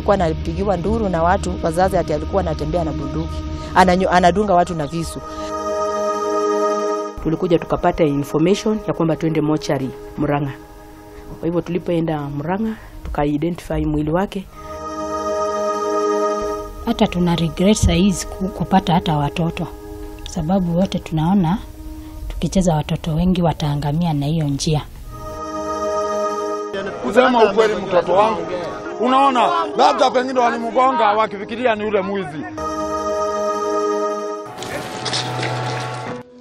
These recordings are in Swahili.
alikuwa anapigiwa nduru na watu wazazi ati alikuwa anatembea na bunduki. Anadunga watu na visu. Tulikuja tukapata information ya kwamba tuende mochari Murang'a. Kwa hivyo tulipoenda Murang'a tuka-identify mwili wake. Hata tuna regret saizi kupata hata watoto. Sababu wote tunaona tukicheza watoto wengi wataangamia na hiyo njia. Kusema ukweli mtoto wangu, unaona labda pengine walimgonga wakifikiria ni ule mwizi.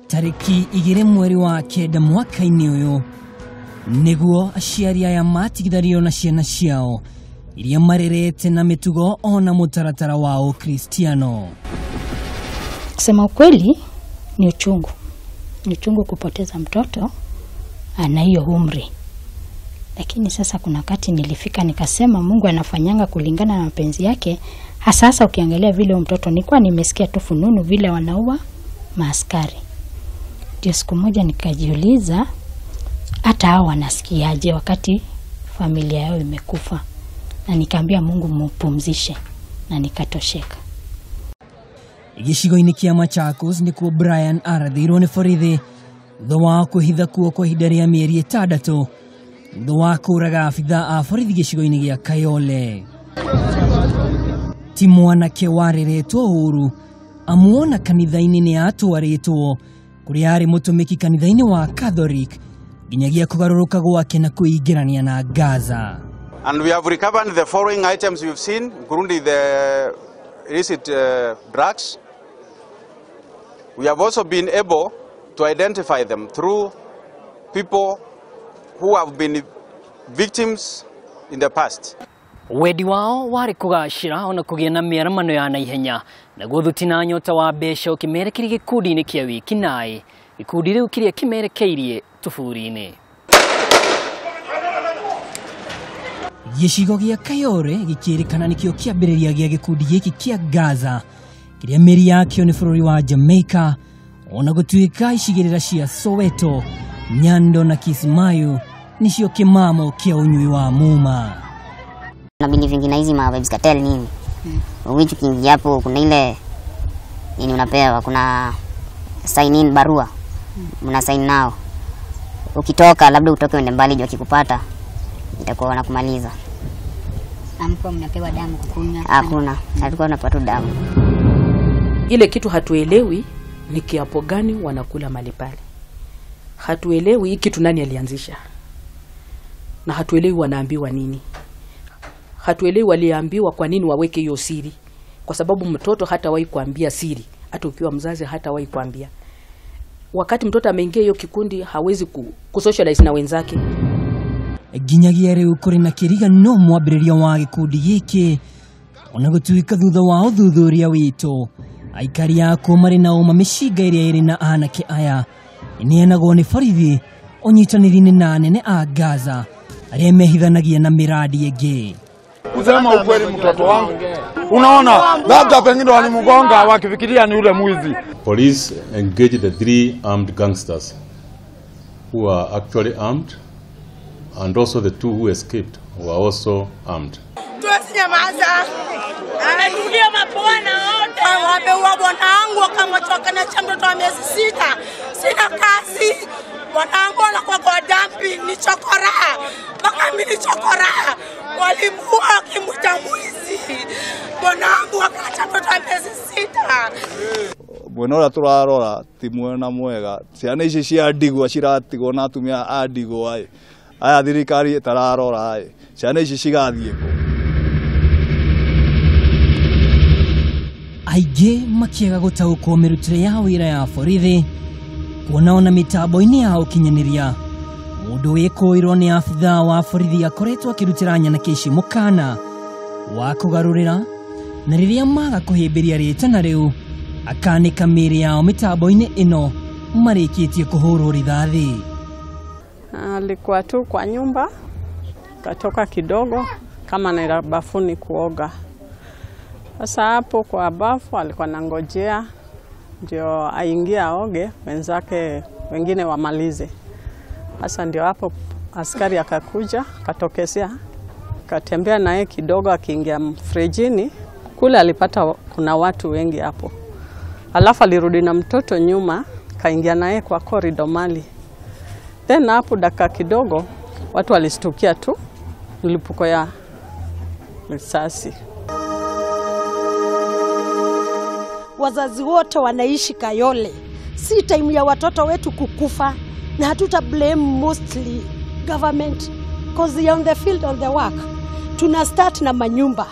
Tariki 2 mweri wa kenda mwaka-inĩ ũyũ nĩguo aciari aya matigithario na ciana ciao iria marerete na mĩtugo ona mũtaratara wa Ukristiano. Kusema ukweli ni uchungu. Ni uchungu kupoteza mtoto ana hiyo umri. Lakini sasa kuna wakati nilifika nikasema Mungu anafanyanga kulingana na mapenzi yake. Sasa ukiangalia vile mtoto nilikuwa nimesikia tu fununu vile wanaua maaskari. Ndio siku moja nikajiuliza hata hao wanasikiaje wakati familia yao imekufa. Na nikaambia Mungu mpumzishe na nikatosheka. Gĩcigo-inĩ kĩa Machakos nĩkuo Brian arathirwo nĩ borithi thutha wa kũhitha kuo kwa ihinda rĩa mĩeri 6 thutha wa kũraga abitha a borithi gĩcigo-inĩ gĩa Kayole. Ti mwanake wareretwo ũru amuona kanitha-inĩ nĩ atwarĩtwo kũrĩa arĩ mũtũmĩki kanitha-inĩ wa Catholic Nginyagia kũgarũrũka gwake na kũingĩrania na Gaza. And we have recovered the following items we've seen, including the illicit drugs. We have also been able to identify them through people who have been victims in the past. Wedi wao wari kugashira ona kugĩa na mĩaramano ya naihenya naguo thutina nyota wa mbeca ũkĩmerekeria gĩkundi-inĩ kĩa wiki naĩ gĩkundi rĩu kĩrĩa kĩmerekeirie tũburi-inĩ. Gĩcigo gĩa Kayole gĩkĩrĩkana nĩkĩo kĩambĩrĩria gĩa gĩkundi gĩkĩ kĩa Gaza kĩrĩa mĩri yakĩo nĩ bũrũri wa Jamaica ona gũtuĩka icigĩrĩra cia Soweto, Nyando na Kismayu nĩcio kĩmamo kĩa ũnyui wa muma. Na bini vingine hizi ma vibes cartel nini. Ukichu kingi hapo kuna ile nini unapewa, kuna sign in barua. Mna sign nao. Ukitoka labda utoke uende mbali juu akikupata itakuwa wanakumaliza. Amko mnapewa damu kukunywa? Hakuna. Hatakuwa tunapata damu. Ile kitu hatuelewi ni kiapo gani wanakula mali pale. Hatuelewi hiki kitu nani alianzisha. Na hatuelewi wanaambiwa nini. Hatuelewi waliambiwa kwa nini waweke hiyo siri. Kwa sababu mtoto hatawahi kuambia siri. Hata ukiwa mzazi hatawahi kuambia. Wakati mtoto ameingia hiyo kikundi hawezi kusocialize na wenzake. Nginyagia rĩu kũrĩ na kĩrigano mwambĩrĩria wa gĩkundi gĩkĩ ona gũtuĩka thutha wa ũthuthuria witũ aikari ako marĩ na ũma mĩcinga ĩrĩa ĩrĩ na anake aya ĩneanagwo nĩ borithi ũnyitanĩri-inĩ na anene a Gaza arĩa mehithanagia na miradi ĩngĩ. Kusema ukweli mtoto wangu, unaona labda pengine walimgonga wakifikiria ni ule mwizi. Police engaged the 3 armed gangsters who are actually armed, and also the 2 who escaped were also armed. Tusinyamaza. Anarudia mapona wote. Wameua bwanangu wakamtoka na mtoto wa miezi 6. Sina kazi. Bwanangu anakuwa kwa dampi ni chokora. Mpaka mimi ni chokora. Walimuua kimuta mwizi. Bwanangu akaacha mtoto wa miezi 6. Mwena ũrĩa tũrarora ti mwena mwega. Ciana ici cia ndigwa ciratigwo na atumia a ndigwa aya thirikari tararora ciana ici cigathiĩ kũ. Aingĩ makĩaga gũtaũkwo mĩrutĩre ya wĩra ya borithi kuona ona mĩtambo-inĩ ya ũkinyanĩria mũndũ wĩkũĩrwo nĩ abitha wa borithi akoretwo akĩrutĩra nyanake ici mũkana wa kũgarũrĩra na rĩrĩa maga kũhĩmbĩria rĩtana rĩu akanĩka mĩĩrĩ yao mĩtambo-inĩ ĩno marĩkĩtie kũhũrwo rithathi. Alikuwa tu kwa nyumba, katoka kidogo kama naenda bafuni kuoga. Sasa hapo kwa bafu alikuwa anangojea ndio aingie aoge, wenzake wengine wamalize. Sasa ndio hapo askari akakuja, katokesea Katembea naye kidogo, akiingia frejini kule alipata kuna watu wengi hapo. Alafu alirudi na mtoto nyuma, kaingia naye kwa corridor mali. Then hapo dakika kidogo watu walistukia tu mlipuko ya risasi. Wazazi wote wanaishi Kayole. Si time ya watoto wetu kukufa, na hatuta blame mostly government because they are on the field on the work. Tuna start na manyumba.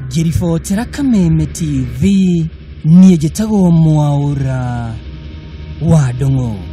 Jiribotera Kameme TV, niĩ njĩtagwo Mwaũra wa Ndung'u.